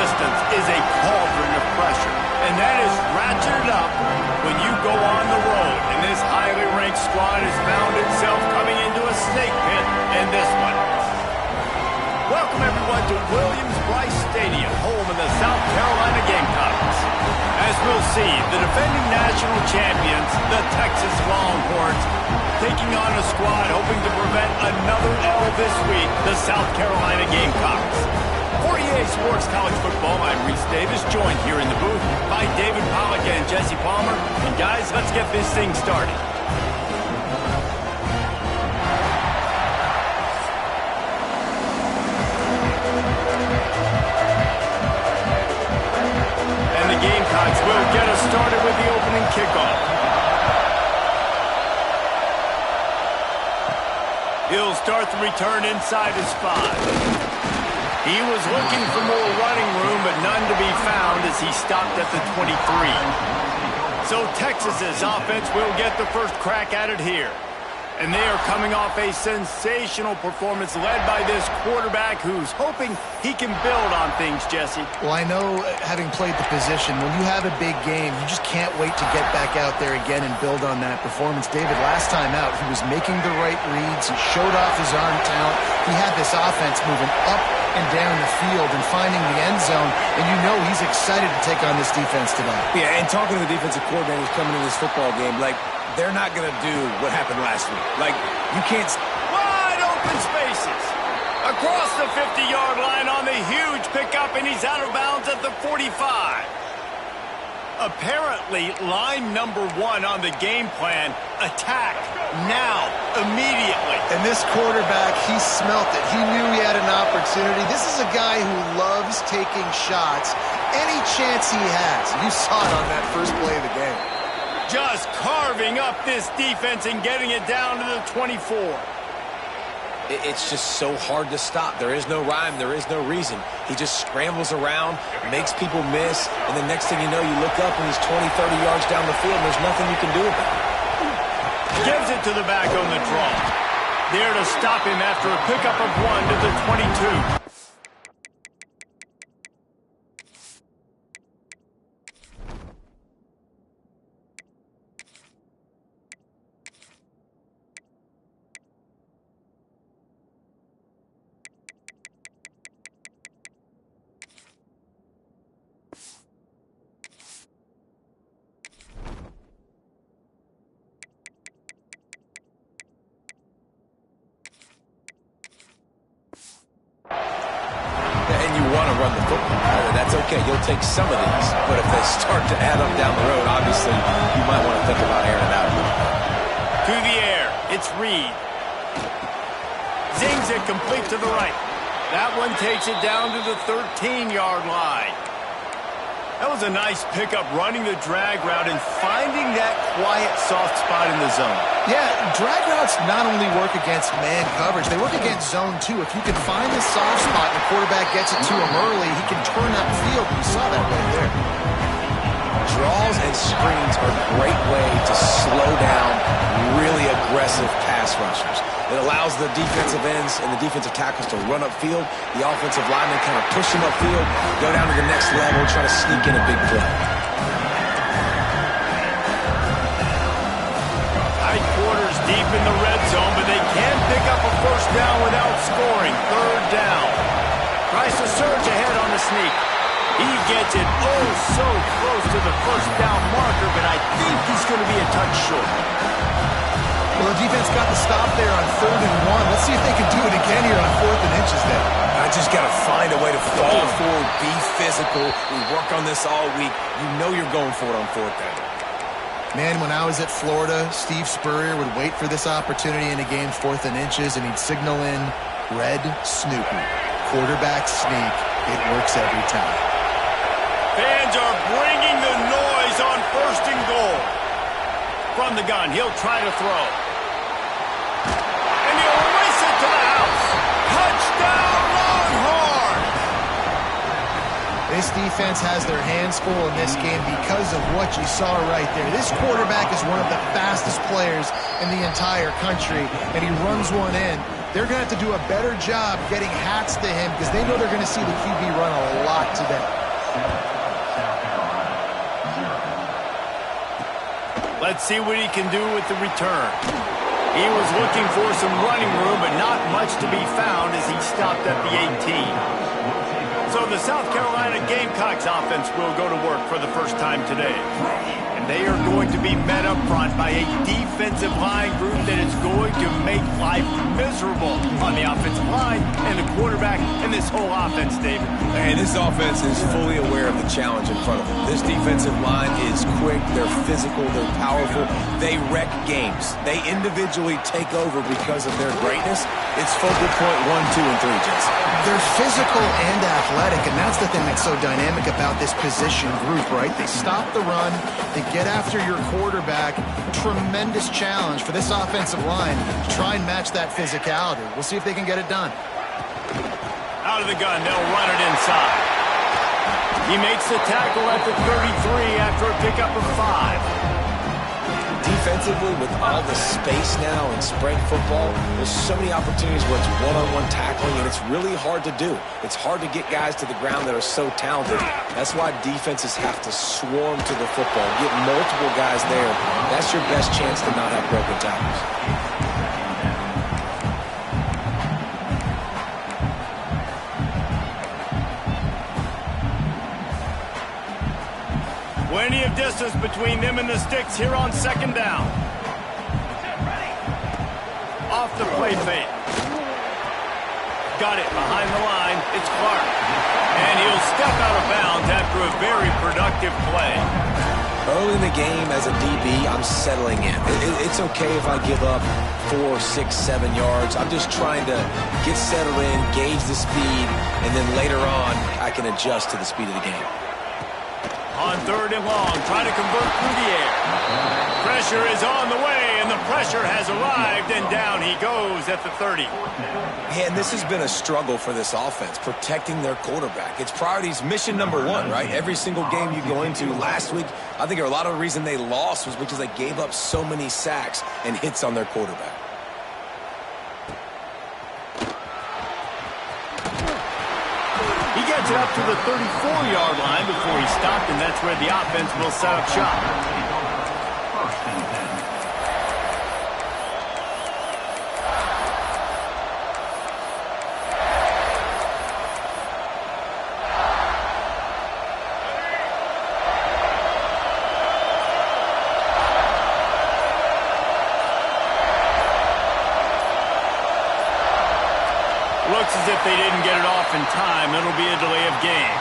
distance is a cauldron of pressure, and that is ratcheted up when you go on the road. And this highly ranked squad has found itself coming into a snake pit in this one. Welcome, everyone, to Williams-Brice Stadium, home of the South Carolina Gamecocks. As we'll see, the defending national champions, the Texas Longhorns, taking on a squad hoping to prevent another L this week, the South Carolina Gamecocks. For EA Sports College Football, I'm Reese Davis, joined here in the booth by David Pollack and Jesse Palmer. And guys, let's get this thing started. And the Gamecocks will get us started with the opening kickoff. He'll start the return inside his 5. He was looking for more running room, but none to be found as he stopped at the 23. So Texas's offense will get the first crack at it here. And they are coming off a sensational performance led by this quarterback who's hoping he can build on things, Jesse. Well, I know, having played the position, when you have a big game, you just can't wait to get back out there again and build on that performance. David, last time out, he was making the right reads. He showed off his arm talent. He had this offense moving up and down the field and finding the end zone, and you know he's excited to take on this defense today. Yeah, and talking to the defensive coordinators coming in this football game, like, they're not going to do what happened last week. Like, you can't... Wide open spaces. Across the 50-yard line on the huge pickup, and he's out of bounds at the 45. Apparently, line number 1 on the game plan, attack now, immediately. And this quarterback, he smelt it. He knew he had an opportunity. This is a guy who loves taking shots any chance he has. You saw it on that first play of the game. Just carving up this defense and getting it down to the 24. It's just so hard to stop. There is no rhyme. There is no reason. He just scrambles around, makes people miss, and the next thing you know, you look up and he's 20, 30 yards down the field, and there's nothing you can do about it. Gives it to the back on the draw. There to stop him after a pickup of 1 to the 22. Run the football. That's okay. You'll take some of these. But if they start to add up down the road, obviously, you might want to think about airing it out a little bit. To the air. It's Reed. Zings it complete to the right. That one takes it down to the 13-yard line. That was a nice pickup, running the drag route and finding that quiet, soft spot in the zone. Yeah, drag routes not only work against man coverage, they work against zone too. If you can find the soft spot and the quarterback gets it to him early, he can turn up field. You saw that right there. Draws and screens are a great way to slow down really aggressive pass rushers. It allows the defensive ends and the defensive tackles to run upfield. The offensive linemen kind of push them upfield, go down to the next level, try to sneak in a big play. Tight quarters deep in the red zone, but they can pick up a first down without scoring. Third down. Tries to surge ahead on the sneak. He gets it oh so close to the first down marker, but I think he's going to be a touch short. Well, the defense got the stop there on 3rd and 1. Let's see if they can do it again here on 4th and inches then. I just got to find a way to fall forward, be physical. We work on this all week. You know you're going for it on 4th down. Man, when I was at Florida, Steve Spurrier would wait for this opportunity in a game, 4th and inches, and he'd signal in red Snoopy. Quarterback sneak. It works every time. Fans are bringing the noise on 1st and goal. From the gun, he'll try to throw. And he'll race it to the house. Touchdown, Longhorns! This defense has their hands full in this game because of what you saw right there. This quarterback is one of the fastest players in the entire country, and he runs one in. They're going to have to do a better job getting hats to him because they know they're going to see the QB run a lot today. Let's see what he can do with the return. He was looking for some running room, but not much to be found as he stopped at the 18. So the South Carolina Gamecocks offense will go to work for the first time today. And they are going to be met up front by a defensive line group that is going to make life miserable on the offensive line and the quarterback and this whole offense, David. And this offense is fully aware of the challenge in front of them. This defensive line is quick, they're physical, they're powerful. They wreck games. They individually take over because of their greatness. It's focal point 1, 2, and 3, Jason. They're physical and athletic, and that's the thing that's so dynamic about this position group, right? They stop the run, they get after your quarterback. Tremendous challenge for this offensive line to try and match that physicality. We'll see if they can get it done. Out of the gun, they'll run it inside. He makes the tackle at the 33 after a pickup of 5. Defensively, with all the space now in spread football, there's so many opportunities where it's one-on-one tackling, and it's really hard to do. It's hard to get guys to the ground that are so talented. That's why defenses have to swarm to the football, get multiple guys there. That's your best chance to not have broken tackles. Plenty of distance between them and the sticks here on second down. Off the play fake. Got it behind the line. It's Clark. And he'll step out of bounds after a very productive play. Early in the game as a DB, I'm settling in. It's okay if I give up 4, 6, 7 yards. I'm just trying to get settled in, gauge the speed, and then later on, I can adjust to the speed of the game. On 3rd and long, trying to convert through the air. Pressure is on the way, and the pressure has arrived, and down he goes at the 30. And this has been a struggle for this offense, protecting their quarterback. It's priorities, mission number 1, right? Every single game you go into. Last week, I think a lot of the reason they lost was because they gave up so many sacks and hits on their quarterback. Gets it up to the 34-yard line before he stopped, and that's where the offense will set up shop. Looks as if they didn't get it off in time. It'll be a delay of game.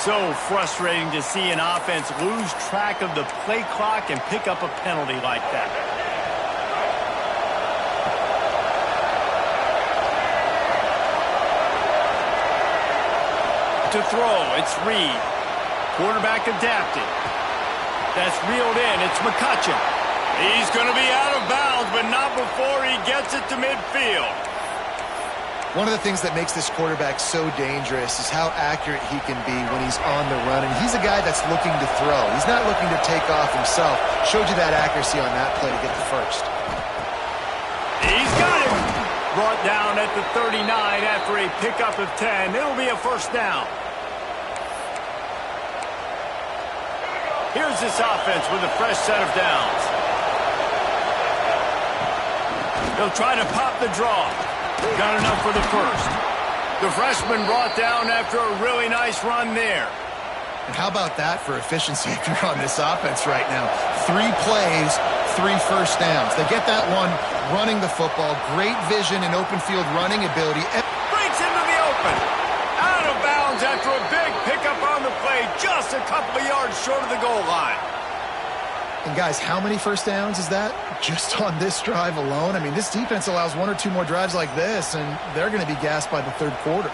So frustrating to see an offense lose track of the play clock and pick up a penalty like that. To throw, it's Reed. Quarterback adapting. That's reeled in. It's McCutcheon. He's going to be out of bounds, but not before he gets it to midfield. One of the things that makes this quarterback so dangerous is how accurate he can be when he's on the run. And he's a guy that's looking to throw. He's not looking to take off himself. Showed you that accuracy on that play to get the first. He's got him. Brought down at the 39 after a pickup of 10. It'll be a first down. Here's this offense with a fresh set of downs. They'll try to pop the draw. Got enough for the first. The freshman brought down after a really nice run there. And how about that for efficiency if you're on this offense right now? 3 plays, 3 first downs. They get that one running the football. Great vision and open field running ability. Breaks into the open. Out of bounds after a big pickup on the play, just a couple of yards short of the goal line. And guys, how many first downs is that just on this drive alone? I mean, this defense allows 1 or 2 more drives like this, and they're going to be gassed by the 3rd quarter.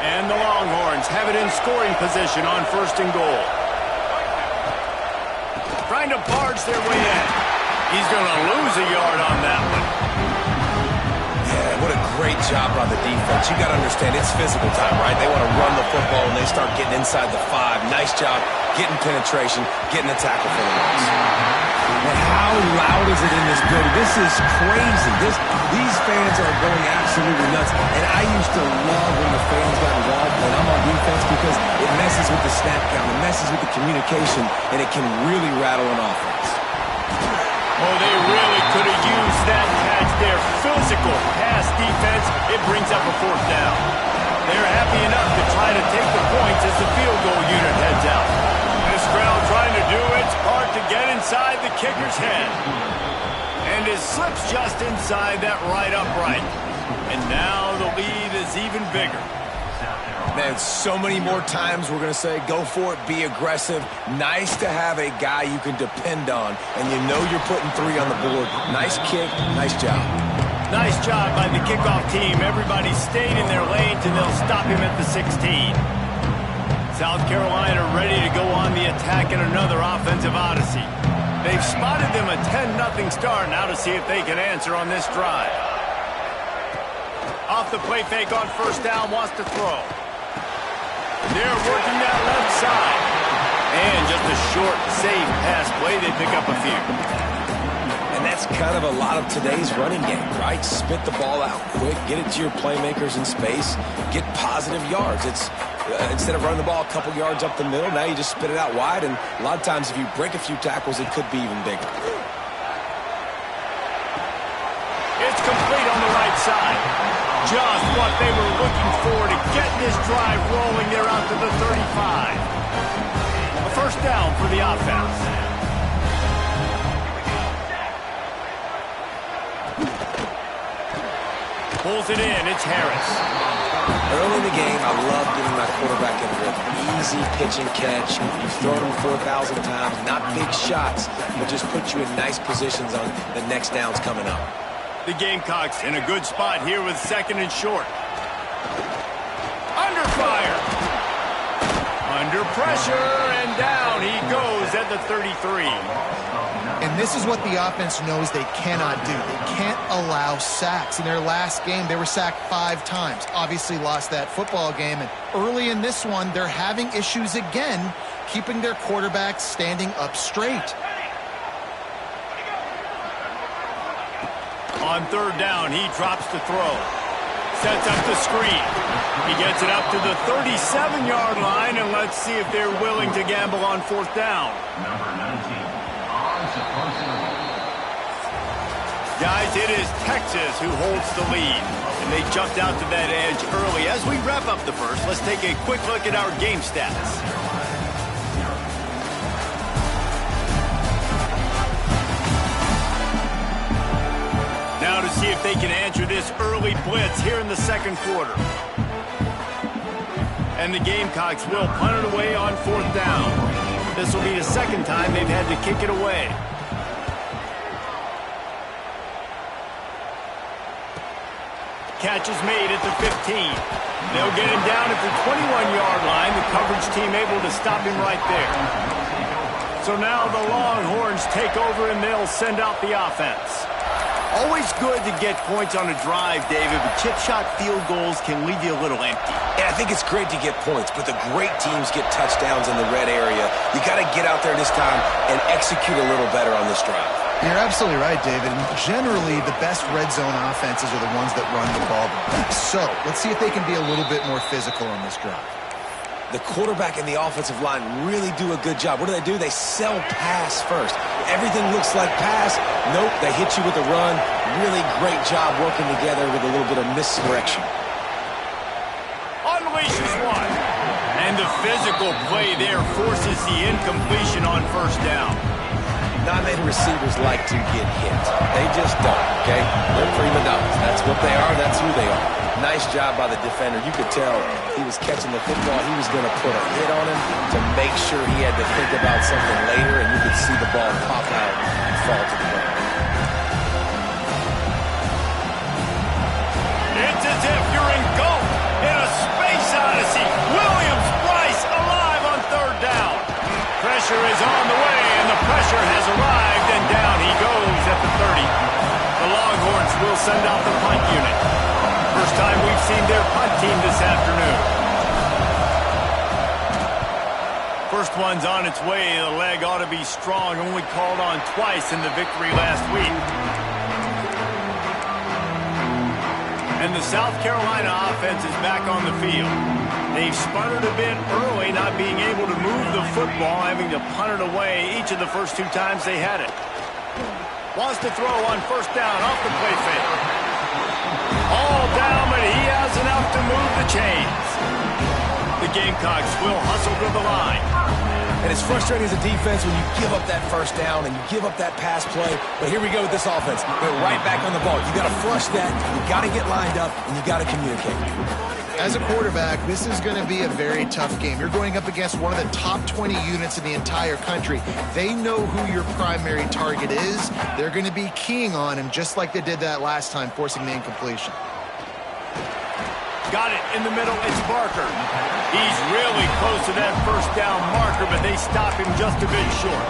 And the Longhorns have it in scoring position on 1st and goal. Trying to barge their way in. He's going to lose a yard on that one. Yeah, what a great job by the defense. You got to understand, it's physical time, right? They want to run the football, and they start getting inside the 5. Nice job getting penetration, getting the tackle for the loss. And how loud is it in this building? This is crazy. These fans are going absolutely nuts. And I used to love when the fans got involved when I'm on defense because it messes with the snap count, it messes with the communication, and it can really rattle an offense. Oh, they really could have used that catch there. Physical pass defense. It brings up a 4th down. They're happy enough to try to take the points as the field goal unit heads out. This crowd trying to do its part to get inside the kicker's head. And it slips just inside that right upright. And now the lead is even bigger. Man, so many more times we're going to say, go for it, be aggressive. Nice to have a guy you can depend on, and you know you're putting 3 on the board. Nice kick, nice job. Nice job by the kickoff team. Everybody stayed in their lanes, and they'll stop him at the 16. South Carolina ready to go on the attack in another offensive odyssey. They've spotted them a 10-0 start. Now to see if they can answer on this drive. Off the play fake on 1st down, wants to throw. They're working that left side. And just a short, safe pass play. They pick up a few. And that's kind of a lot of today's running game, right? Spit the ball out quick, get it to your playmakers in space, get positive yards. It's instead of running the ball a couple yards up the middle, now you just spit it out wide, and a lot of times if you break a few tackles, it could be even bigger. It's complete on the right side. Just what they were looking for to get this drive rolling. They're out to the 35. A 1st down for the offense. Pulls it in. It's Harris. Early in the game, I love getting my quarterback in rhythm. Easy pitch and catch. You've thrown them 4,000 times. Not big shots, but just put you in nice positions on the next downs coming up. The Gamecocks in a good spot here with 2nd and short. Under fire. Under pressure, and down he goes at the 33. And this is what the offense knows they cannot do. They can't allow sacks. In their last game, they were sacked 5 times. Obviously lost that football game. And early in this one, they're having issues again, keeping their quarterback standing up straight. On 3rd down, he drops the throw. Sets up the screen. He gets it up to the 37-yard line, and let's see if they're willing to gamble on 4th down. Guys, it is Texas who holds the lead, and they jumped out to that edge early. As we wrap up the first, let's take a quick look at our game stats. Now to see if they can answer this early blitz here in the 2nd quarter. And the Gamecocks will punt it away on 4th down. This will be the 2nd time they've had to kick it away. Catch is made at the 15. They'll get him down at the 21-yard line. The coverage team able to stop him right there. So now the Longhorns take over and they'll send out the offense. Always good to get points on a drive, David, but chip shot field goals can leave you a little empty. Yeah, I think it's great to get points, but the great teams get touchdowns in the red area. You got to get out there this time and execute a little better on this drive. You're absolutely right, David. And generally, the best red zone offenses are the ones that run the ball the best. So let's see if they can be a little bit more physical on this drive. The quarterback and the offensive line really do a good job. What do? They sell pass first. Everything looks like pass. Nope, they hit you with a run. Really great job working together with a little bit of misdirection. Unleashes one. And the physical play there forces the incompletion on 1st down. Non-native receivers like to get hit. They just don't, okay? They're prima donnas. That's what they are. That's who they are. Nice job by the defender. You could tell he was catching the football. He was going to put a hit on him to make sure he had to think about something later, and you could see the ball pop out and fall to the ground. It's as if you're engulfed in a space odyssey. Williams-Brice alive on 3rd down. Pressure is on the way, and the pressure has arrived, and down he goes at the 30. The Longhorns will send out the punt unit. Next one's on its way. The leg ought to be strong. Only called on twice in the victory last week. And the South Carolina offense is back on the field. They've sputtered a bit early, not being able to move the football, having to punt it away each of the first 2 times they had it. Wants to throw on first down off the play fake. All down, but he has enough to move the chains. The Gamecocks will hustle to the line. And it's frustrating as a defense when you give up that first down and you give up that pass play. But here we go with this offense. They're right back on the ball. You got to flush that. You got to get lined up, and you got to communicate. As a quarterback, this is going to be a very tough game. You're going up against one of the top 20 units in the entire country. They know who your primary target is. They're going to be keying on him just like they did that last time, forcing the incompletion. Got it in the middle. It's Barker. He's really close to that first down marker, but they stop him just a bit short.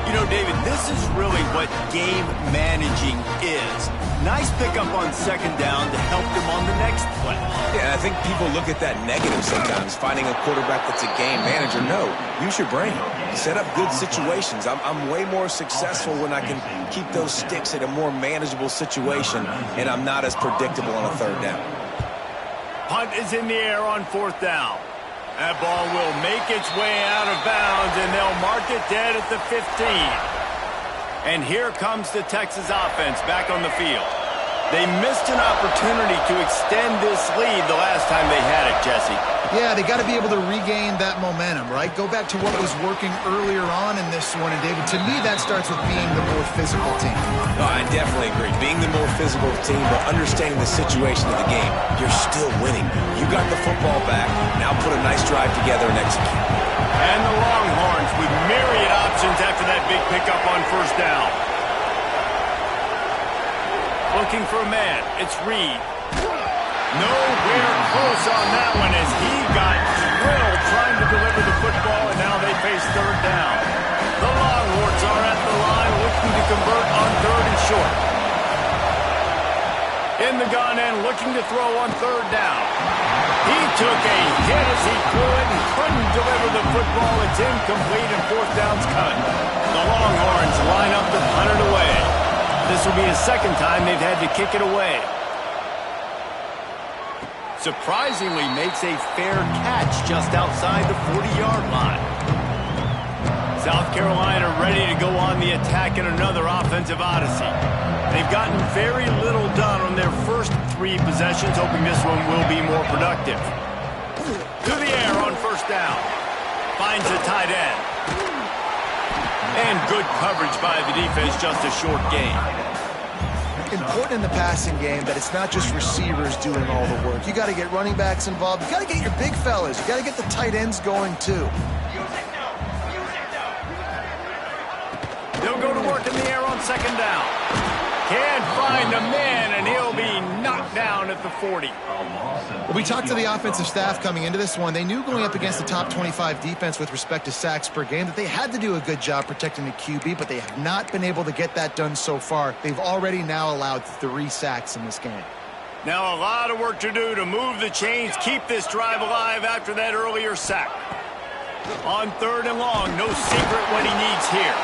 You know, David, this is really what game managing is. Nice pickup on second down to help them on the next play. Yeah, I think people look at that negative sometimes, finding a quarterback that's a game manager. No, use your brain. Set up good situations. I'm way more successful when I can keep those sticks at a more manageable situation, and I'm not as predictable on a third down. Punt is in the air on fourth down. That ball will make its way out of bounds, and they'll mark it dead at the 15. And here comes the Texas offense back on the field. They missed an opportunity to extend this lead the last time they had it, Jesse. Yeah, they got to be able to regain that momentum, right? Go back to what was working earlier on in this one. And, David, to me, that starts with being the more physical team. No, I definitely agree. Being the more physical team, but understanding the situation of the game. You're still winning. You got the football back. Now put a nice drive together and execute. And the Longhorns with myriad options after that big pickup on first down. Looking for a man. It's Reed. Nowhere close on that one as he got drilled trying to deliver the football, and now they face third down. The Longhorns are at the line looking to convert on third and short. In the gun and looking to throw on third down. He took a hit as he threw it and couldn't deliver the football. It's incomplete and fourth down's cut. The Longhorns line up to punt it away. This will be the second time they've had to kick it away. Surprisingly makes a fair catch just outside the 40-yard line. South Carolina ready to go on the attack in another offensive odyssey. They've gotten very little done on their first 3 possessions, hoping this one will be more productive. To the air on first down. Finds a tight end. And good coverage by the defense, just a short gain. Important in the passing game that it's not just receivers doing all the work. You got to get running backs involved. You got to get your big fellas. You got to get the tight ends going too. They'll go to work in the air on second down. Can't find a man, and he'll be knocked down at the 40. Well, we talked to the offensive staff coming into this one. They knew going up against the top 25 defense with respect to sacks per game that they had to do a good job protecting the QB, but they have not been able to get that done so far. They've already now allowed 3 sacks in this game. Now a lot of work to do to move the chains, keep this drive alive after that earlier sack. On third and long, no secret what he needs here.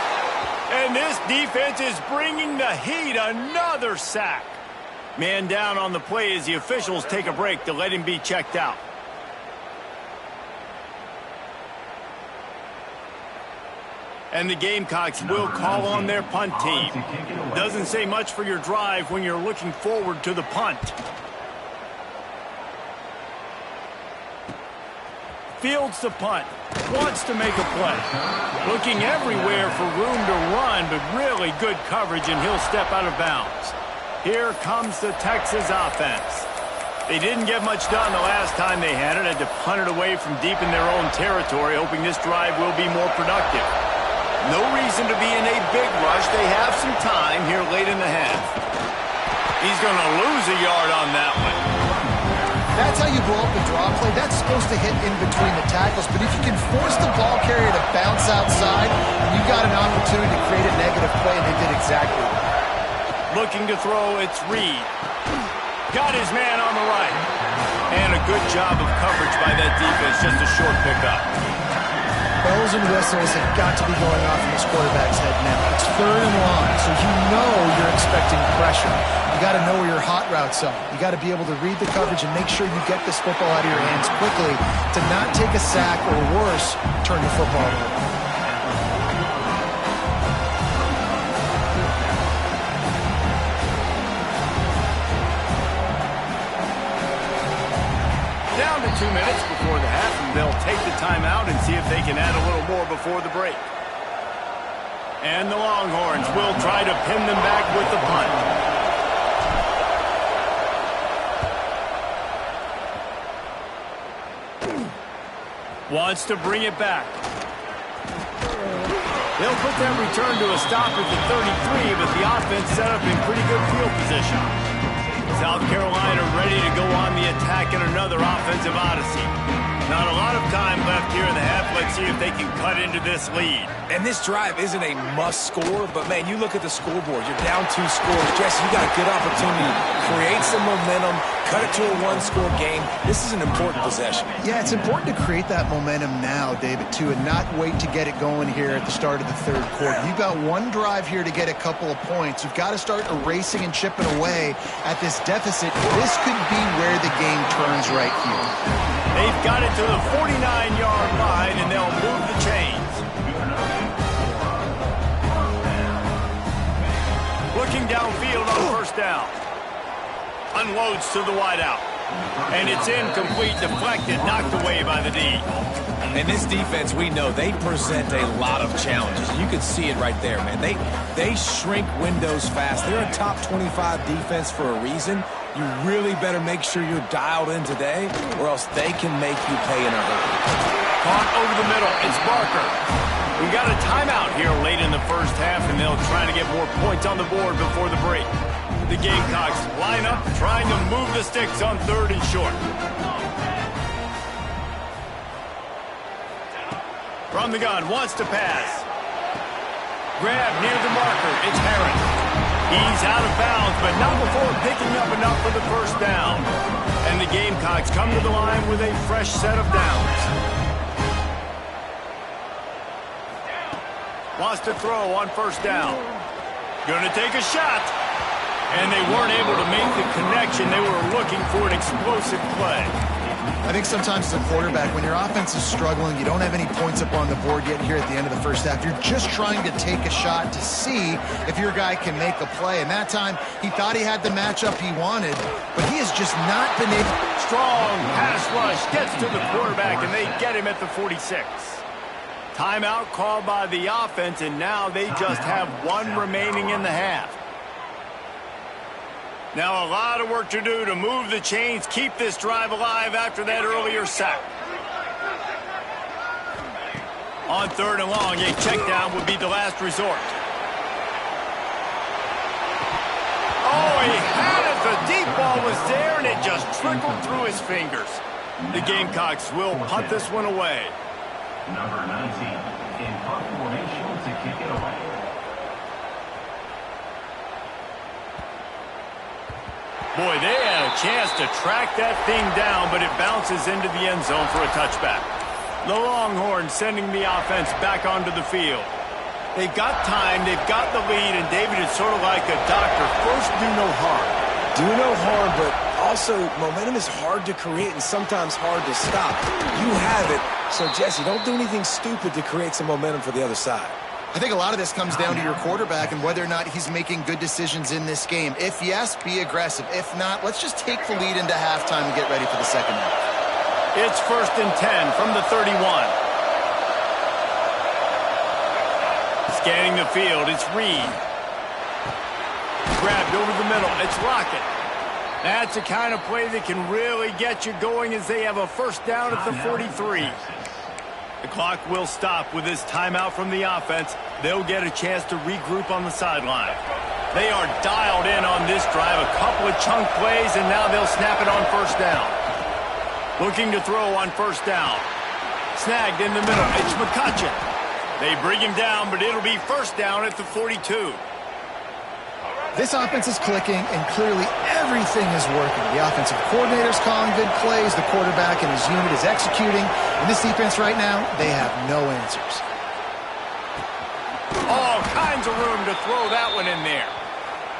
And this defense is bringing the heat. Another sack. Man down on the play as the officials take a break to let him be checked out. And the Gamecocks will call on their punt team. Doesn't say much for your drive when you're looking forward to the punt. Fields the punt. Wants to make a play. Looking everywhere for room to run, but really good coverage, and he'll step out of bounds. Here comes the Texas offense. They didn't get much done the last time they had it. Had to punt it away from deep in their own territory, hoping this drive will be more productive. No reason to be in a big rush. They have some time here late in the half. He's going to lose a yard on that one. That's how you blow up a draw play. That's supposed to hit in between the tackles, but if you can force the ball carrier to bounce outside, you got an opportunity to create a negative play, and they did exactly that. Looking to throw, it's Reed. Got his man on the right. And a good job of coverage by that defense, just a short pickup. Bells and whistles have got to be going off in this quarterback's head now. It's 3rd and long, so you know you're expecting pressure. You got to know where your hot routes are. You got to be able to read the coverage and make sure you get this football out of your hands quickly to not take a sack or worse, turn the football over. Down to 2 minutes before the half, and they'll take the timeout and see if they can add a little more before the break. And the Longhorns will try to pin them back with the punt. Wants to bring it back. They'll put that return to a stop at the 33, but the offense set up in pretty good field position. South Carolina ready to go on the attack in another offensive odyssey. Not a lot of time left here in the half. Let's see if they can cut into this lead. And this drive isn't a must score, but man, you look at the scoreboard. You're down 2 scores. Jesse, you got a good opportunity to create some momentum, cut it to a 1-score game. This is an important possession. Yeah, it's important to create that momentum now, David, too, and not wait to get it going here at the start of the 3rd quarter. You've got one drive here to get a couple of points. You've got to start erasing and chipping away at this deficit. This could be where the game turns right here. They've got it to the 49-yard line, and they'll move the chains. Looking downfield on 1st down. Unloads to the wideout. And it's incomplete, deflected, knocked away by the D. And this defense, we know, they present a lot of challenges. You can see it right there, man. They shrink windows fast. They're a top 25 defense for a reason. You really better make sure you're dialed in today, or else they can make you pay in a hurry. Caught over the middle. It's Barker. We got a timeout here late in the 1st half, and they'll try to get more points on the board before the break. The Gamecocks line up, trying to move the sticks on 3rd and short. From the gun, wants to pass. Grab near the marker. It's Harris. He's out of bounds, but not before picking up enough for the 1st down. And the Gamecocks come to the line with a fresh set of downs. Wants to throw on 1st down. Gonna take a shot. And they weren't able to make the connection. They were looking for an explosive play. I think sometimes as a quarterback, when your offense is struggling, you don't have any points up on the board yet here at the end of the 1st half. You're just trying to take a shot to see if your guy can make a play. And that time, he thought he had the matchup he wanted, but he has just not been able. Strong pass rush gets to the quarterback, and they get him at the 46. Timeout called by the offense, and now they just have 1 remaining in the half. Now a lot of work to do to move the chains, keep this drive alive after that earlier sack. On 3rd and long, a check down would be the last resort. Oh, he had it. The deep ball was there, and it just trickled through his fingers. The Gamecocks will punt this one away. Number 19 in punt formation to kick it away. Boy, they had a chance to track that thing down, but it bounces into the end zone for a touchback. The Longhorns sending the offense back onto the field. They've got time, they've got the lead, and David is sort of like a doctor. First, do no harm. Do no harm, but also momentum is hard to create and sometimes hard to stop. You have it, so Jesse, don't do anything stupid to create some momentum for the other side. I think a lot of this comes down to your quarterback and whether or not he's making good decisions in this game. If yes, be aggressive. If not, let's just take the lead into halftime and get ready for the 2nd half. It's 1st and 10 from the 31. Scanning the field, it's Reed. Grabbed over the middle, it's Lockett. That's the kind of play that can really get you going as they have a 1st down at the 43. The clock will stop with this timeout from the offense. They'll get a chance to regroup on the sideline. They are dialed in on this drive. A couple of chunk plays, and now they'll snap it on 1st down. Looking to throw on 1st down. Snagged in the middle. It's McCutcheon. They bring him down, but it'll be 1st down at the 42. This offense is clicking, and clearly everything is working. The offensive coordinator's calling good plays. The quarterback and his unit is executing. And this defense right now, they have no answers. All kinds of room to throw that one in there.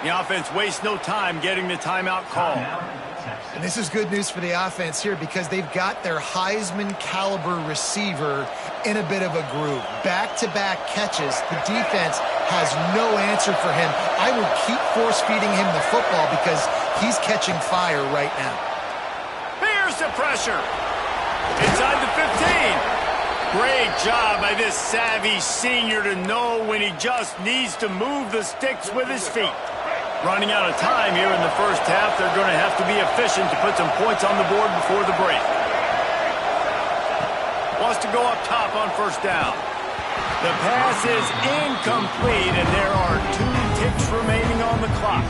The offense wastes no time getting the timeout call. And this is good news for the offense here because they've got their Heisman-caliber receiver in a bit of a groove. Back-to-back catches. The defense has no answer for him. I will keep force-feeding him the football because he's catching fire right now. Here's the pressure. Inside the 15. Great job by this savvy senior to know when he just needs to move the sticks with his feet. Running out of time here in the first half. They're going to have to be efficient to put some points on the board before the break. Wants to go up top on first down. The pass is incomplete, and there are 2 ticks remaining on the clock.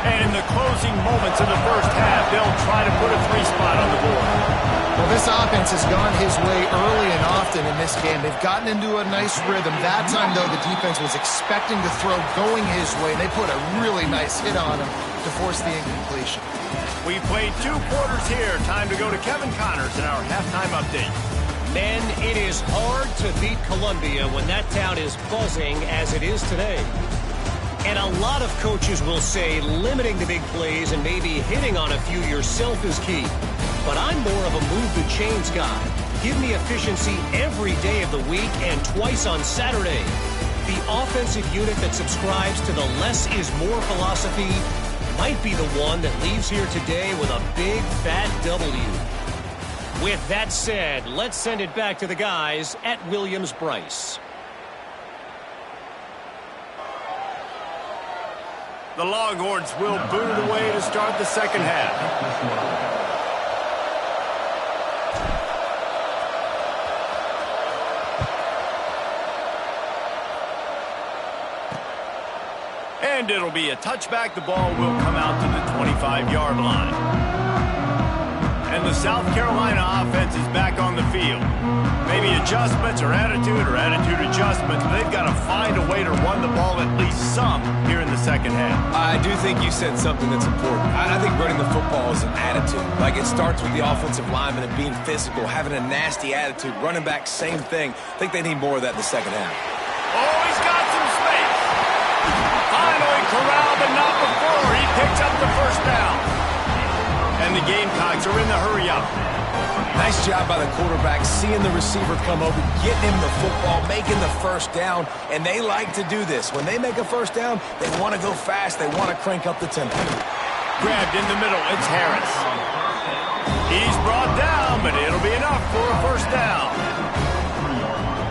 And in the closing moments of the first half, they'll try to put a 3-spot on the board. Well, this offense has gone his way early and often in this game. They've gotten into a nice rhythm. That time, though, the defense was expecting to throw going his way. They put a really nice hit on him to force the incompletion. We played 2 quarters here. Time to go to Kevin Connors in our halftime update. Men, it is hard to beat Columbia when that town is buzzing as it is today. And a lot of coaches will say limiting the big plays and maybe hitting on a few yourself is key. But I'm more of a move-the-chains guy. Give me efficiency every day of the week and twice on Saturday. The offensive unit that subscribes to the less is more philosophy might be the one that leaves here today with a big, fat W. With that said, let's send it back to the guys at Williams-Brice. The Longhorns will boot it away to start the second half. And it'll be a touchback. The ball will come out to the 25-yard line. And the South Carolina offense is back on the field. Maybe adjustments or attitude adjustments. But they've got to find a way to run the ball at least some here in the second half. I do think you said something that's important. I think running the football is an attitude. Like, it starts with the offensive lineman and being physical, having a nasty attitude. Running back, same thing. I think they need more of that in the second half. Oh, he's got some space. Finally corralled, but not before. He picks up the first down. And the Gamecocks are in the hurry-up. Nice job by the quarterback, seeing the receiver come over, getting him the football, making the first down, and they like to do this. When they make a first down, they want to go fast. They want to crank up the tempo. Grabbed in the middle. It's Harris. He's brought down, but it'll be enough for a first down.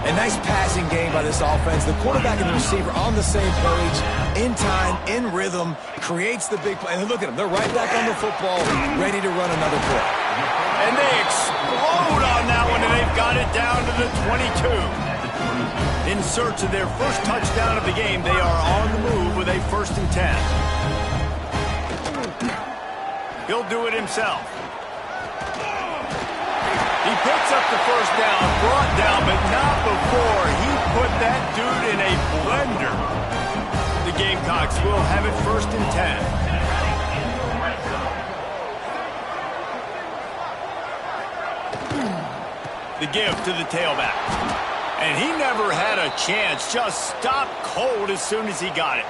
A nice passing game by this offense. The quarterback and the receiver on the same page, in time, in rhythm, creates the big play. And look at them. They're right back on the football, ready to run another play. And they explode on that one, and they've got it down to the 22. In search of their first touchdown of the game, they are on the move with a 1st and 10. He'll do it himself. He picks up the first down, brought down, but not before he put that dude in a blender. The Gamecocks will have it 1st and 10. The give to the tailback. And he never had a chance, just stopped cold as soon as he got it.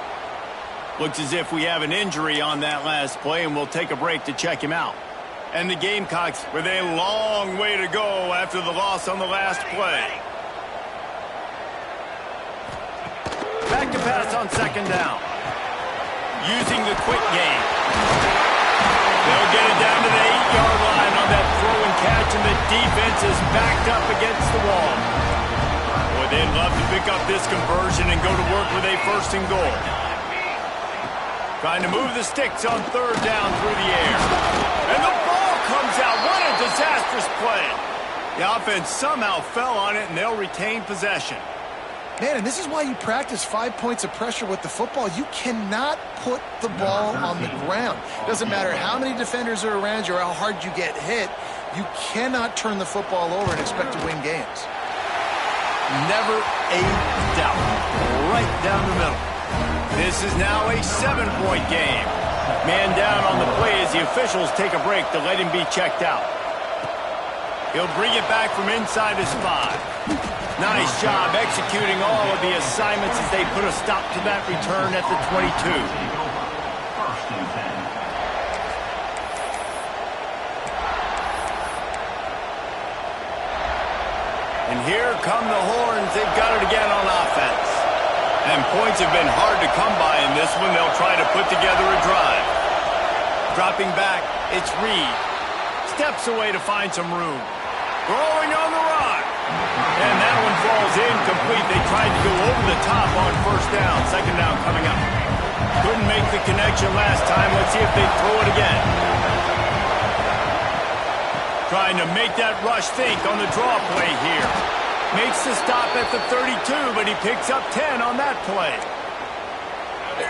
Looks as if we have an injury on that last play, and we'll take a break to check him out. And the Gamecocks with a long way to go after the loss on the last play. Back to pass on 2nd down. Using the quick game. They'll get it down to the 8-yard line on that throw and catch, and the defense is backed up against the wall. Boy, they'd love to pick up this conversion and go to work with a 1st and goal. Trying to move the sticks on 3rd down through the air. And the ball comes out. What a disastrous play. The offense somehow fell on it, and they'll retain possession. Man, and this is why you practice 5 points of pressure with the football. You cannot put the ball on the ground. Doesn't matter how many defenders are around you or how hard you get hit. You cannot turn the football over and expect to win games. Never a doubt. Right down the middle. This is now a 7-point game. Man down on the play as the officials take a break to let him be checked out. He'll bring it back from inside his 5. Nice job executing all of the assignments as they put a stop to that return at the 22. First and 10. And here come the Horns. They've got it again on offense. And points have been hard to come by in this one. They'll try to put together a drive. Dropping back, it's Reed. Steps away to find some room. Throwing on the run. And that one falls incomplete. They tried to go over the top on first down. Second down coming up. Couldn't make the connection last time. Let's see if they throw it again. Trying to make that rush think on the draw play here. Makes the stop at the 32, but he picks up 10 on that play.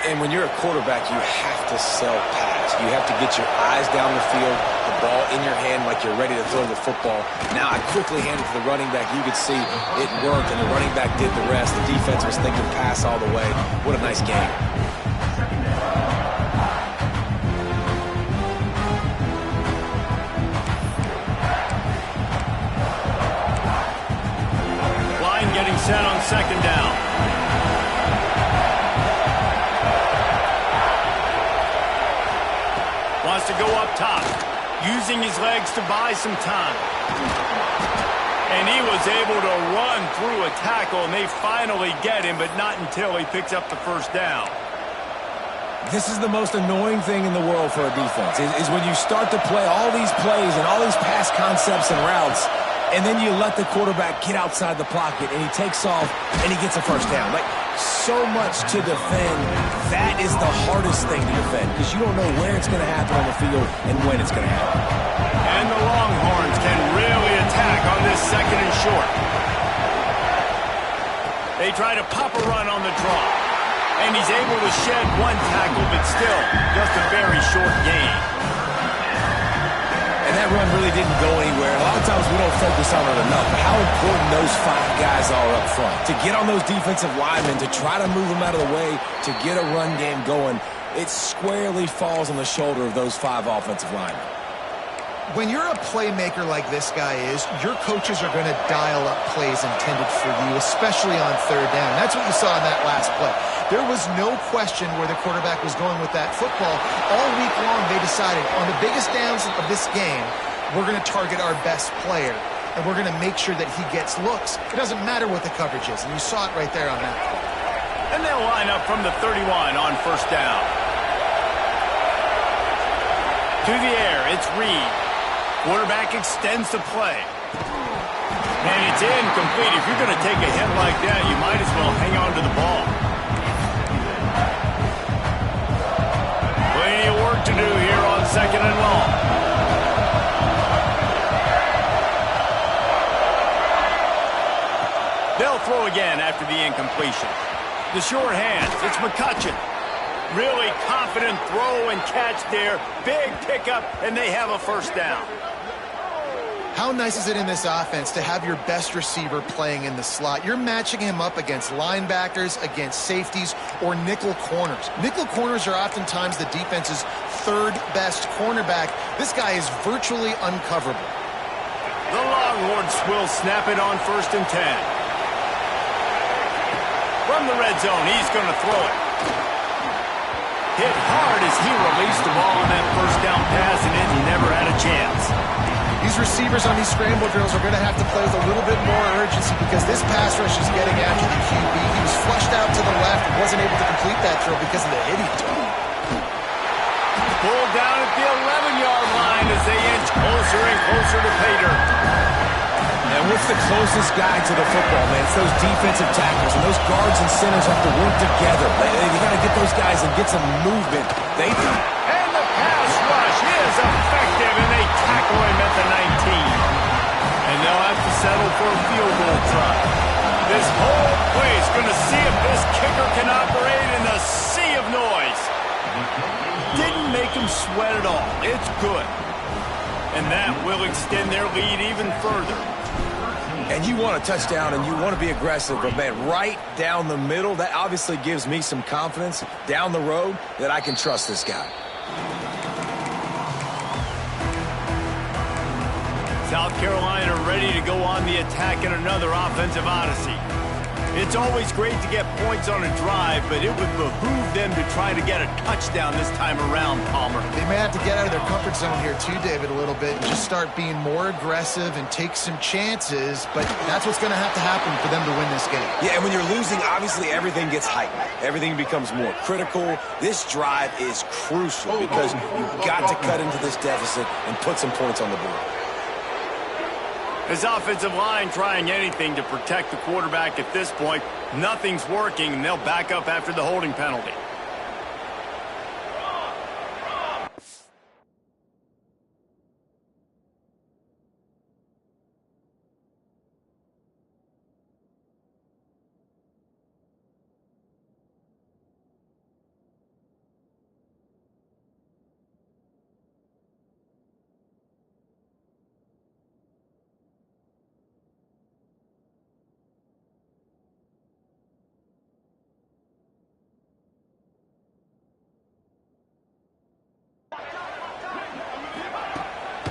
And when you're a quarterback, you have to sell pass. You have to get your eyes down the field, the ball in your hand like you're ready to throw the football. Now I quickly hand it to the running back. You could see it worked, and the running back did the rest. The defense was thinking pass all the way. What a nice game. Getting set on second down. Wants to go up top, using his legs to buy some time. And he was able to run through a tackle, and they finally get him, but not until he picks up the first down. This is the most annoying thing in the world for a defense, is when you start to play all these plays and all these pass concepts and routes, and then you let the quarterback get outside the pocket, and he takes off, and he gets a first down. Like, so much to defend. That is the hardest thing to defend, because you don't know where it's going to happen on the field and when it's going to happen. And the Longhorns can really attack on this second and short. They try to pop a run on the draw, and he's able to shed one tackle, but still just a very short gain. And that run really didn't go anywhere. A lot of times we don't focus on it enough, but how important those 5 guys are up front. To get on those defensive linemen, to try to move them out of the way, to get a run game going, it squarely falls on the shoulder of those 5 offensive linemen. When you're a playmaker like this guy is, your coaches are going to dial up plays intended for you, especially on third down. That's what you saw in that last play. There was no question where the quarterback was going with that football. All week long, they decided on the biggest downs of this game, we're going to target our best player, and we're going to make sure that he gets looks. It doesn't matter what the coverage is, and you saw it right there on that play. And they'll line up from the 31 on first down. To the air, it's Reed. Quarterback extends the play. And it's incomplete. If you're going to take a hit like that, you might as well hang on to the ball. Plenty of work to do here on second and long. They'll throw again after the incompletion. The short hands, it's McCutcheon. Really confident throw and catch there. Big pickup, and they have a first down. How nice is it in this offense to have your best receiver playing in the slot? You're matching him up against linebackers, against safeties, or nickel corners. Nickel corners are oftentimes the defense's third best cornerback. This guy is virtually uncoverable. The Longhorns will snap it on first and 10. From the red zone, he's going to throw it. Hit hard as he released the ball on that first down pass, and it never had a chance. These receivers on these scramble drills are going to have to play with a little bit more urgency because this pass rush is getting after the QB. He was flushed out to the left and wasn't able to complete that throw because of the hit he took. Pulled down at the 11-yard line as they inch closer and closer to pay dirt. And what's the closest guy to the football, man? It's those defensive tackles, and those guards and centers have to work together. You got to get those guys and get some movement. They do. And the pass rush is effective, and they tackle him at the 19. And they'll have to settle for a field goal try. This whole play is going to see if this kicker can operate in the sea of noise. Didn't make him sweat at all. It's good. And that will extend their lead even further. And you want a touchdown and you want to be aggressive, but man, right down the middle, that obviously gives me some confidence down the road that I can trust this guy. South Carolina ready to go on the attack in another offensive odyssey. It's always great to get points on a drive, but it would behoove them to try to get a touchdown this time around, Palmer. They may have to get out of their comfort zone here too, David, a little bit, and just start being more aggressive and take some chances, but that's what's going to have to happen for them to win this game. Yeah, and when you're losing, obviously everything gets heightened. Everything becomes more critical. This drive is crucial because you've got to cut into this deficit and put some points on the board. His offensive line trying anything to protect the quarterback at this point. Nothing's working, and they'll back up after the holding penalty.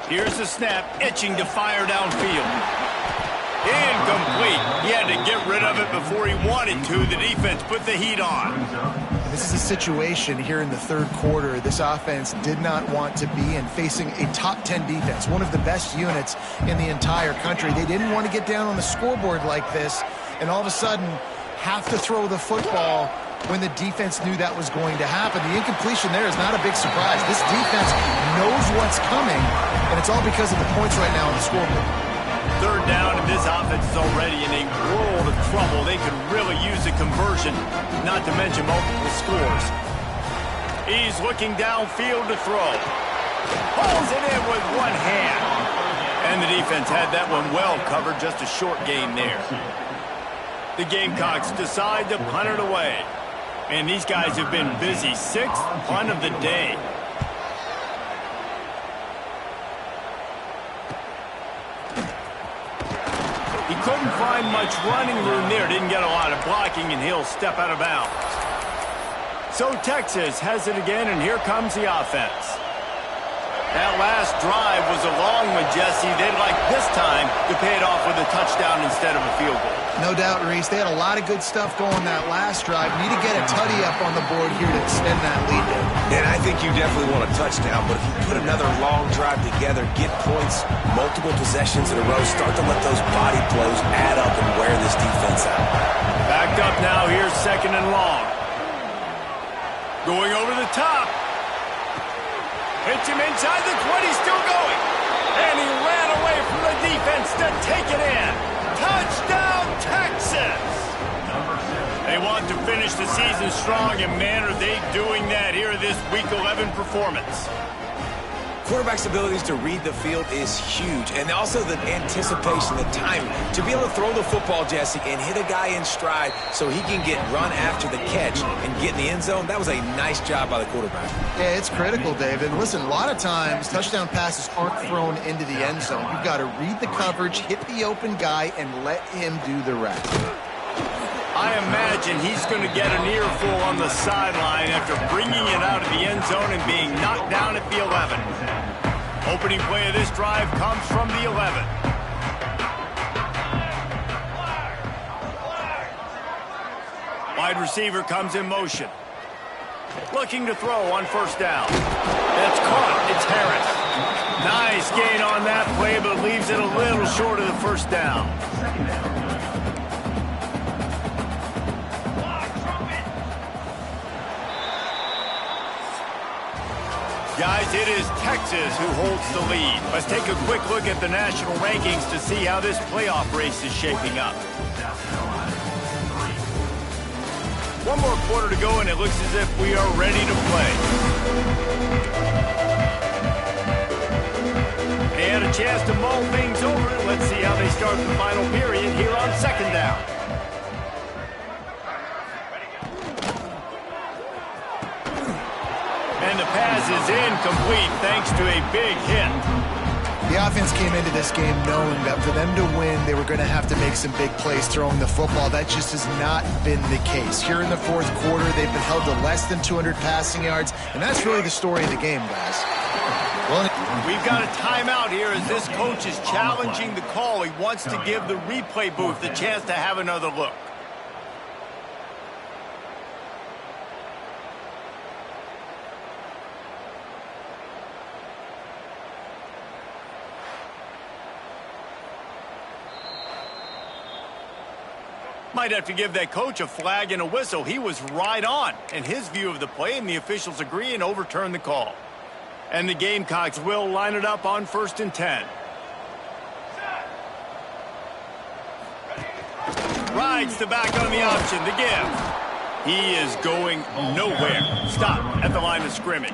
Here's the snap, itching to fire downfield. Incomplete. He had to get rid of it before he wanted to. The defense put the heat on. This is a situation here in the third quarter this offense did not want to be in, facing a top 10 defense, one of the best units in the entire country. They didn't want to get down on the scoreboard like this and all of a sudden have to throw the football when the defense knew that was going to happen. The incompletion there is not a big surprise. This defense knows what's coming, and it's all because of the points right now on the scoreboard. Third down, and this offense is already in a world of trouble. They could really use a conversion, not to mention multiple scores. He's looking downfield to throw. Pulls it in with one hand. And the defense had that one well covered, just a short gain there. The Gamecocks decide to punt it away. And these guys have been busy. Sixth punt of the day. He couldn't find much running room there. Didn't get a lot of blocking, and he'll step out of bounds. So Texas has it again, and here comes the offense. That last drive was a long one, Jesse. They'd like this time to pay it off with a touchdown instead of a field goal. No doubt, Reese. They had a lot of good stuff going that last drive. Need to get a tutty up on the board here to extend that lead there. And I think you definitely want a touchdown, but if you put another long drive together, get points, multiple possessions in a row, start to let those body blows add up and wear this defense out. Backed up now. Here's second and long. Going over the top. Hits him inside the 20, still going. And he ran away from the defense to take it in. Touchdown, Texas! They want to finish the season strong, and man, are they doing that here this Week 11 performance. Quarterback's abilities to read the field is huge, and also the anticipation, the timing. To be able to throw the football, Jesse, and hit a guy in stride so he can get run after the catch and get in the end zone, that was a nice job by the quarterback. Yeah, it's critical, David. Listen, a lot of times touchdown passes aren't thrown into the end zone. You've got to read the coverage, hit the open guy, and let him do the rest. I imagine he's going to get an earful on the sideline after bringing it out of the end zone and being knocked down at the 11. Opening play of this drive comes from the 11. Wide receiver comes in motion. Looking to throw on first down. That's caught. It's Harris. Nice gain on that play, but leaves it a little short of the first down. Guys, it is Texas who holds the lead. Let's take a quick look at the national rankings to see how this playoff race is shaping up. One more quarter to go, and it looks as if we are ready to play. They had a chance to mull things over. Let's see how they start the final period here on second down. And the pass is incomplete thanks to a big hit. The offense came into this game knowing that for them to win, they were going to have to make some big plays throwing the football. That just has not been the case. Here in the fourth quarter, they've been held to less than 200 passing yards, and that's really the story of the game, guys. Well, we've got a timeout here as this coach is challenging the call. He wants to give the replay booth the chance to have another look. Might have to give that coach a flag and a whistle. He was right on in his view of the play, and the officials agree and overturn the call. And the Gamecocks will line it up on 1st and 10. Rides the back on the option, the give. He is going nowhere. Stop at the line of scrimmage.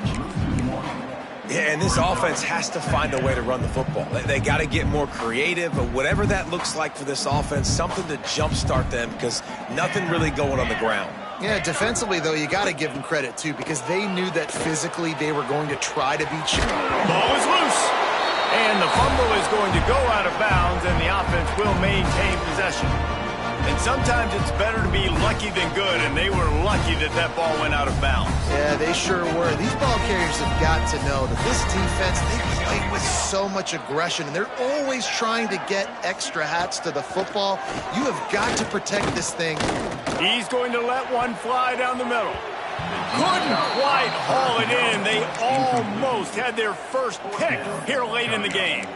Yeah, and this offense has to find a way to run the football. They got to get more creative, but whatever that looks like for this offense, something to jumpstart them because nothing really going on the ground. Yeah, defensively, though, you got to give them credit, too, because they knew that physically they were going to try to beat you. Ball is loose. And the fumble is going to go out of bounds, and the offense will maintain possession. And sometimes it's better to be lucky than good, and they were lucky that that ball went out of bounds. Yeah, they sure were. These ball carriers have got to know that this defense, they play with so much aggression, and they're always trying to get extra hats to the football. You have got to protect this thing. He's going to let one fly down the middle. Couldn't quite haul it in. They almost had their first pick here late in the game.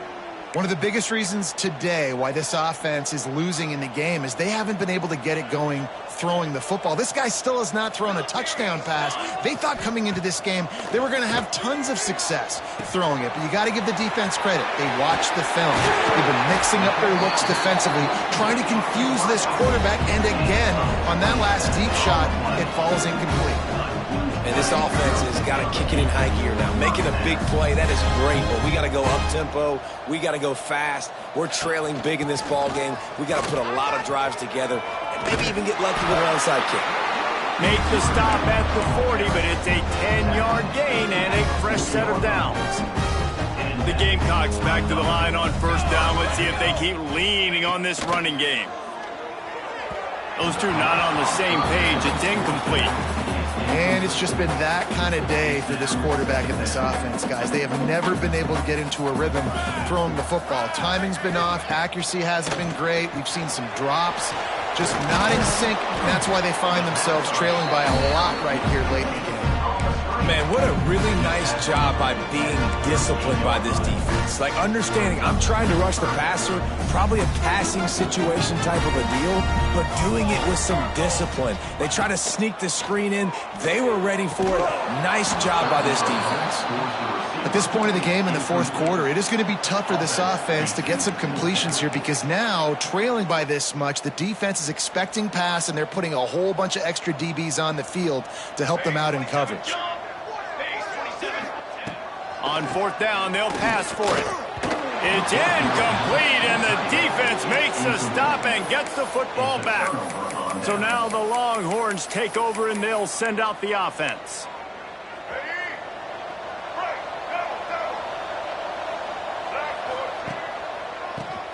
One of the biggest reasons today why this offense is losing in the game is they haven't been able to get it going throwing the football. This guy still has not thrown a touchdown pass. They thought coming into this game they were going to have tons of success throwing it, but you got to give the defense credit. They watched the film. They've been mixing up their looks defensively, trying to confuse this quarterback, and again, on that last deep shot, it falls incomplete. And this offense has got to kick it in high gear now. Making a big play, that is great, but we got to go up-tempo. We got to go fast. We're trailing big in this ball game. We got to put a lot of drives together and maybe even get lucky with an onside kick. Make the stop at the 40, but it's a 10-yard gain and a fresh set of downs. The Gamecocks back to the line on 1st down. Let's see if they keep leaning on this running game. Those two not on the same page. It's incomplete. And it's just been that kind of day for this quarterback and this offense, guys. They have never been able to get into a rhythm throwing the football. Timing's been off. Accuracy hasn't been great. We've seen some drops. Just not in sync. And that's why they find themselves trailing by a lot right here late in the game. Man, what a really nice job by being disciplined by this defense. Like understanding I'm trying to rush the passer, probably a passing situation type of a deal, but doing it with some discipline. They try to sneak the screen in. They were ready for it. Nice job by this defense. At this point of the game in the fourth quarter, it is going to be tough for this offense to get some completions here because now, trailing by this much, the defense is expecting pass, and they're putting a whole bunch of extra DBs on the field to help them out in coverage. On 4th down, they'll pass for it. It's incomplete, and the defense makes a stop and gets the football back. So now the Longhorns take over, and they'll send out the offense.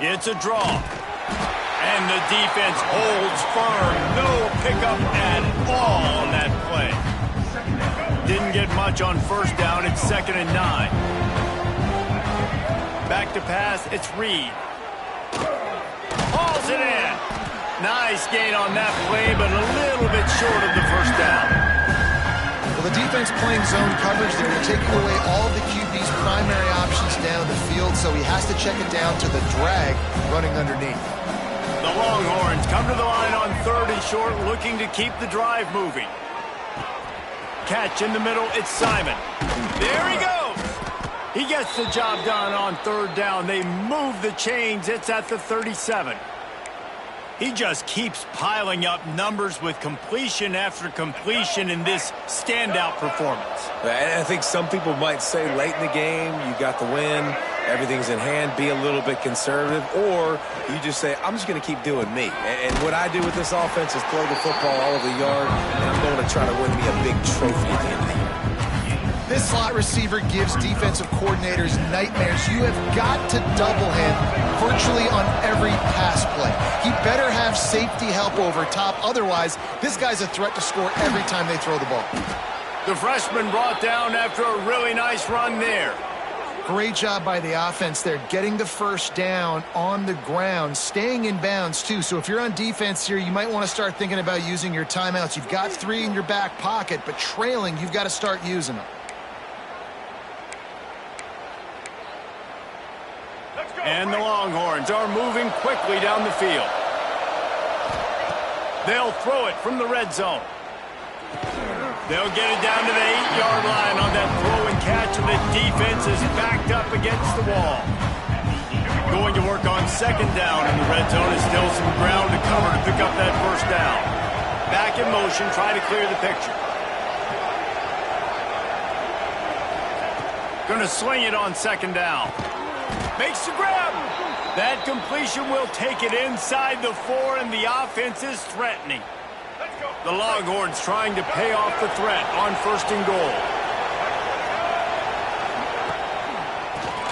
It's a draw. And the defense holds firm. No pickup at all on that play. Didn't get much on 1st down. It's 2nd and 9. Back to pass. It's Reed. Hauls it in. Nice gain on that play, but a little bit short of the 1st down. Well, the defense playing zone coverage, they're going to take away all of the QB's primary options down the field, so he has to check it down to the drag running underneath. The Longhorns come to the line on 3rd and short, looking to keep the drive moving. Catch in the middle, it's Simon. There he goes. He gets the job done on 3rd down. They move the chains. It's at the 37. He just keeps piling up numbers with completion after completion in this standout performance. I think some people might say late in the game, you got the win, everything's in hand, be a little bit conservative, or you just say, I'm just going to keep doing me. And what I do with this offense is throw the football all over the yard, and I'm going to try to win me a big trophy at the end of the year. This slot receiver gives defensive coordinators nightmares. You have got to double him virtually on every pass play. He better have safety help over top. Otherwise, this guy's a threat to score every time they throw the ball. The freshman brought down after a really nice run there. Great job by the offense there, getting the first down on the ground, staying in bounds too. So if you're on defense here, you might want to start thinking about using your timeouts. You've got 3 in your back pocket, but trailing, you've got to start using them. And the Longhorns are moving quickly down the field. They'll throw it from the red zone. They'll get it down to the 8-yard line on that throw and catch, and the defense is backed up against the wall. Going to work on second down in the red zone. Is still some ground to cover to pick up that first down. Back in motion, try to clear the picture. Going to swing it on second down. Makes the grab. That completion will take it inside the 4, and the offense is threatening. The Longhorns trying to pay off the threat on first and goal.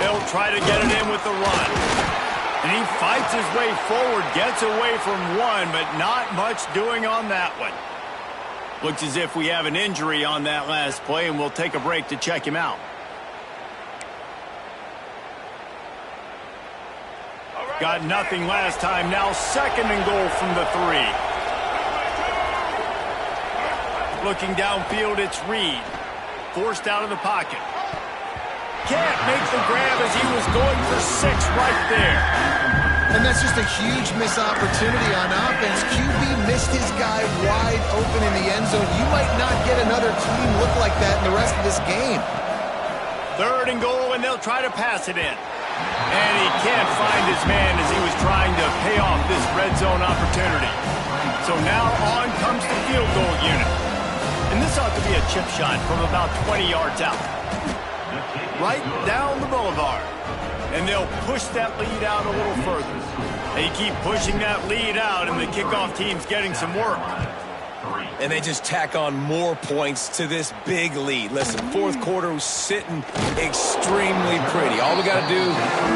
They'll try to get it in with the run. And he fights his way forward, gets away from one, but not much doing on that one. Looks as if we have an injury on that last play, and we'll take a break to check him out. Got nothing last time. Now second and goal from the 3. Looking downfield, it's Reed. Forced out of the pocket. Can't make the grab as he was going for 6 right there. And that's just a huge missed opportunity on offense. QB missed his guy wide open in the end zone. You might not get another clean look like that in the rest of this game. Third and goal, and they'll try to pass it in. And he can't find his man as he was trying to pay off this red zone opportunity. So now on comes the field goal unit. And this ought to be a chip shot from about 20 yards out. Right down the boulevard. And they'll push that lead out a little further. They keep pushing that lead out, and the kickoff team's getting some work. And they just tack on more points to this big lead. Listen, fourth quarter was sitting extremely pretty. All we got to do,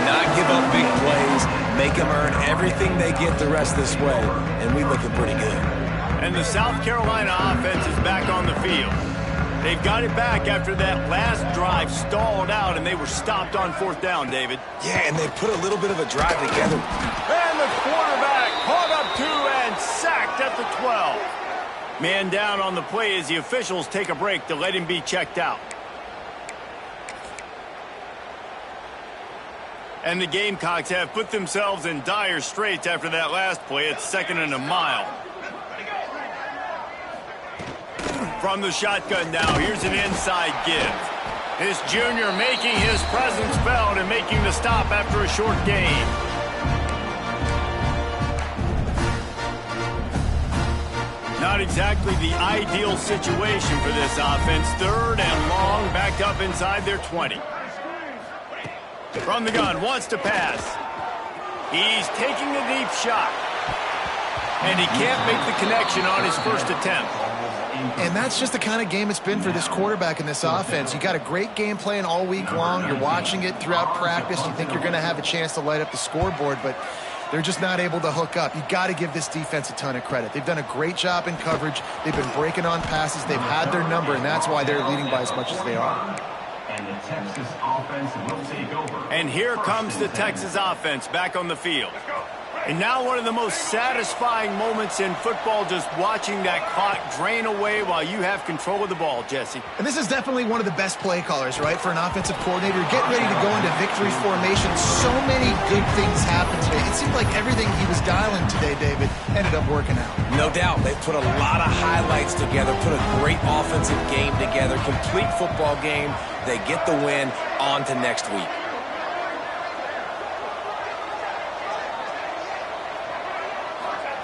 not give up big plays, make them earn everything they get the rest this way, and we looking pretty good. And the South Carolina offense is back on the field. They've got it back after that last drive stalled out, and they were stopped on fourth down, David. Yeah, and they put a little bit of a drive together. And the quarterback caught up 2 and sacked at the 12. Man down on the play as the officials take a break to let him be checked out. And the Gamecocks have put themselves in dire straits after that last play. It's 2nd and a mile. From the shotgun now, here's an inside give. This junior making his presence felt and making the stop after a short gain. Not exactly the ideal situation for this offense. 3rd and long, backed up inside their 20. From the gun, wants to pass. He's taking a deep shot. And he can't make the connection on his first attempt. And that's just the kind of game it's been for this quarterback in this offense. You got a great game plan all week long. You're watching it throughout practice. You think you're going to have a chance to light up the scoreboard, but they're just not able to hook up. You got to give this defense a ton of credit. They've done a great job in coverage. They've been breaking on passes. They've had their number, and that's why they're leading by as much as they are. And the Texas offense will take over. And here comes the Texas offense back on the field. And now one of the most satisfying moments in football, just watching that clock drain away while you have control of the ball, Jesse. And this is definitely one of the best play callers, right, for an offensive coordinator. Get ready to go into victory formation. So many good things happened today. It seemed like everything he was dialing today, David, ended up working out. No doubt. They put a lot of highlights together, put a great offensive game together, complete football game. They get the win. On to next week.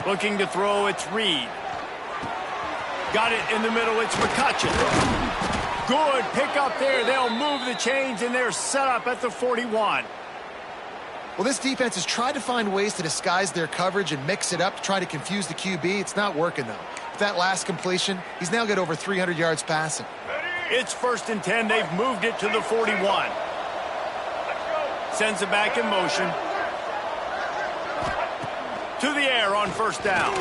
Looking to throw, it's Reed. Got it in the middle, it's McCutcheon. Good pick up there. They'll move the chains, and they're set up at the 41. Well, this defense has tried to find ways to disguise their coverage and mix it up to try to confuse the QB. It's not working, though. With that last completion, he's now got over 300 yards passing. It's 1st and 10. They've moved it to the 41. Sends it back in motion. To the air on 1st down.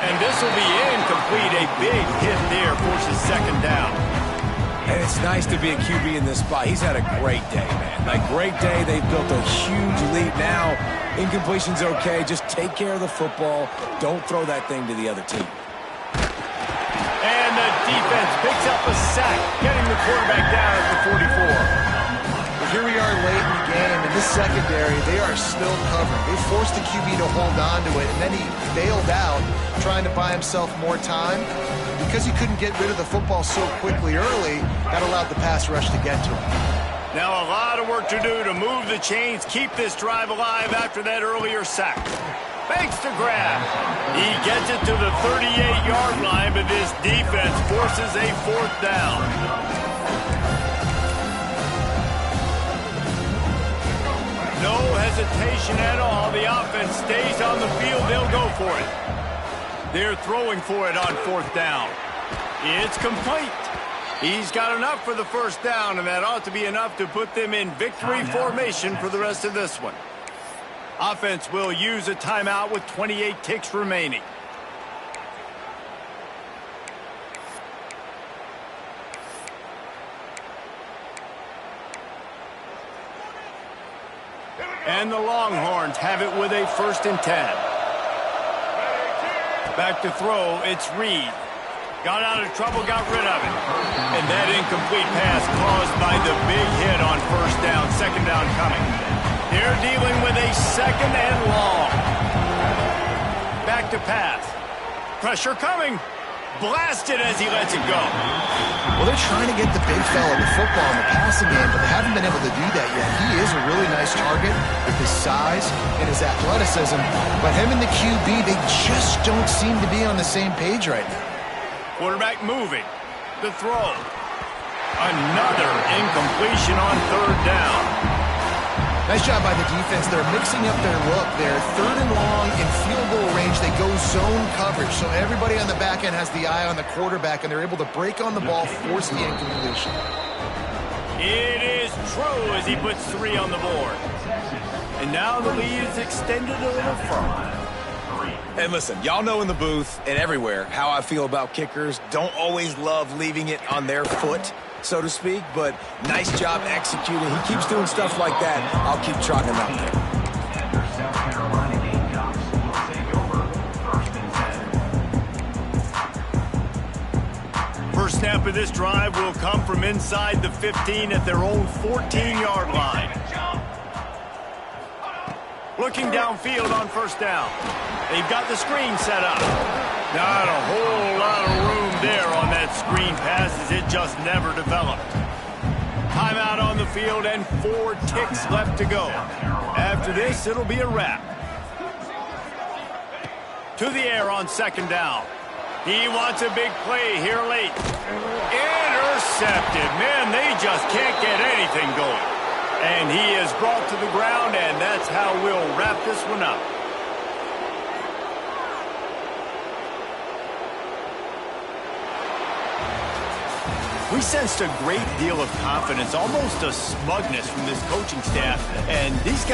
And this will be incomplete. A big hit there forces 2nd down. And it's nice to be a QB in this spot. He's had a great day, man. Like, great day. They've built a huge lead. Now, incompletion's okay. Just take care of the football. Don't throw that thing to the other team. And the defense picks up a sack, getting the quarterback down at the 44. Here we are late in the game, and this secondary, they are still covering. They forced the QB to hold on to it, and then he bailed out, trying to buy himself more time. Because he couldn't get rid of the football so quickly early, that allowed the pass rush to get to him. Now a lot of work to do to move the chains, keep this drive alive after that earlier sack. Fakes to grab. He gets it to the 38-yard line, but this defense forces a 4th down. No hesitation at all. The offense stays on the field. They'll go for it. They're throwing for it on 4th down. It's complete. He's got enough for the 1st down, and that ought to be enough to put them in victory formation for the rest of this one. Offense will use a timeout with 28 ticks remaining. And the Longhorns have it with a 1st and 10. Back to throw, it's Reed. Got out of trouble, got rid of it. And that incomplete pass caused by the big hit on 1st down, 2nd down coming. They're dealing with a 2nd and long. Back to pass. Pressure coming. Blasted as he lets it go. Well, they're trying to get the big fella the football in the passing game, but they haven't been able to do that yet. He is a really nice target with his size and his athleticism, but him and the QB, they just don't seem to be on the same page right now. Quarterback moving. The throw. Another incompletion on 3rd down. Nice job by the defense. They're mixing up their look. They're 3rd and long in field goal range. They go zone coverage, so everybody on the back end has the eye on the quarterback, and they're able to break on the ball, force the incompletion. It is true as he puts 3 on the board. And now the lead is extended a little further. And listen, y'all know in the booth and everywhere how I feel about kickers. Don't always love leaving it on their foot, so to speak, but nice job executing. He keeps doing stuff like that. I'll keep trotting him out there. The South Carolina Gamecocks will take over 1st and 10. First snap of this drive will come from inside the 15 at their own 14-yard line. Looking downfield on 1st down. They've got the screen set up. Not a whole lot of room there on that screen pass as it just never developed. Timeout on the field and 4 ticks left to go. After this, it'll be a wrap. To the air on 2nd down. He wants a big play here late. Intercepted. Man, they just can't get anything going. And he is brought to the ground, and that's how we'll wrap this one up. We sensed a great deal of confidence, almost a smugness from this coaching staff, and these guys